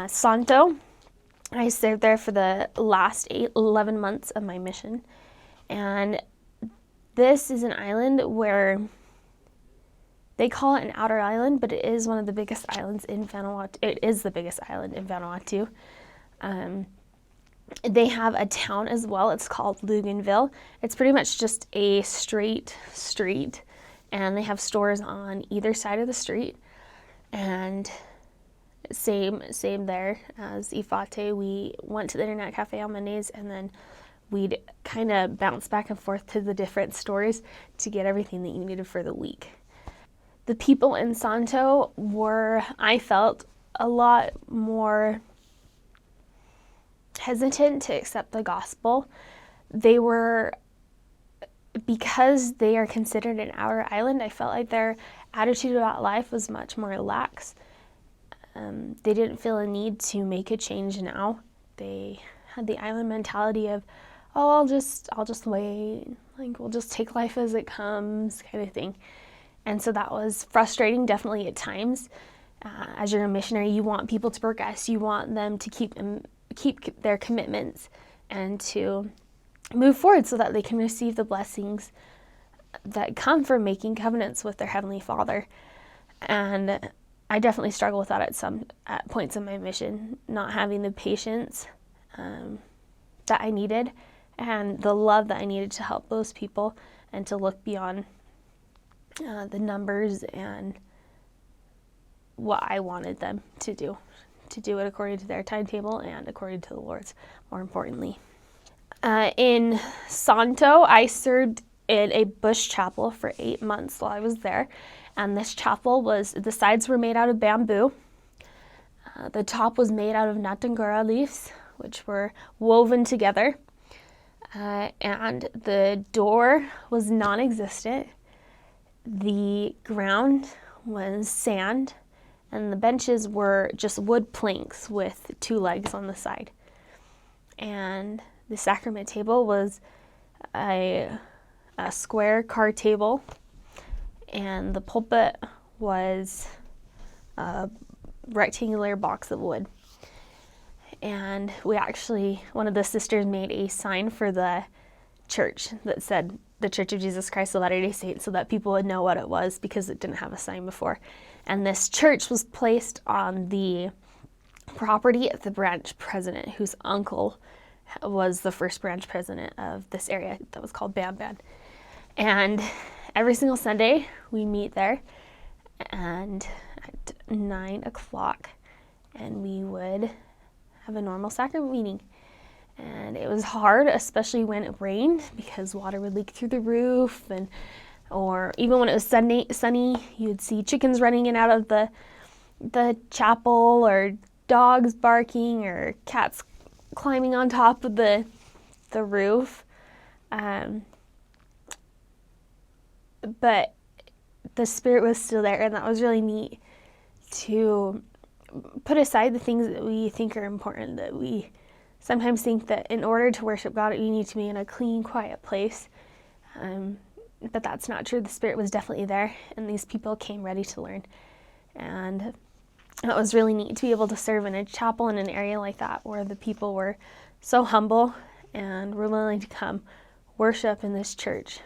Santo. I served there for the last 11 months of my mission. And this is an island where they call it an outer island, but it is one of the biggest islands in Vanuatu. It is the biggest island in Vanuatu. They have a town as well. It's called Luganville. It's pretty much just a straight street, and they have stores on either side of the street. And same there as Ifate. We went to the internet cafe on Mondays, and then we'd kind of bounce back and forth to the different stores to get everything that you needed for the week. The people in Santo were, I felt, a lot more hesitant to accept the gospel. They were, because they are considered an outer island, I felt like their attitude about life was much more lax. They didn't feel a need to make a change now. They had the island mentality of, oh, I'll just wait, like we'll just take life as it comes, kind of thing. And so that was frustrating, definitely at times. As you're a missionary, you want people to progress. You want them to keep their commitments and to move forward so that they can receive the blessings that come from making covenants with their Heavenly Father. And I definitely struggle with that at points in my mission, not having the patience that I needed and the love that I needed to help those people and to look beyond the numbers and what I wanted them to do it according to their timetable and according to the Lord's, more importantly. In Santo, I served in a bush chapel for 8 months while I was there. And this chapel the sides were made out of bamboo. The top was made out of natangara leaves, which were woven together. And the door was non-existent. The ground was sand, and the benches were just wood planks with 2 legs on the side. And the sacrament table was a square card table, and the pulpit was a rectangular box of wood. And one of the sisters made a sign for the church that said the Church of Jesus Christ of Latter-day Saints, so that people would know what it was because it didn't have a sign before. And this church was placed on the property of the branch president, whose uncle was the first branch president of this area that was called Bamban. And every single Sunday we meet there and at 9 o'clock, and we would have a normal sacrament meeting. And it was hard, especially when it rained, because water would leak through the roof, or even when it was sunny, you'd see chickens running in and out of the chapel, or dogs barking, or cats climbing on top of the roof. But the Spirit was still there, and that was really neat to put aside the things that we think are important, that we sometimes think that in order to worship God, you need to be in a clean, quiet place. But that's not true. The Spirit was definitely there, and these people came ready to learn. And it was really neat to be able to serve in a chapel in an area like that, where the people were so humble and were willing to come worship in this church.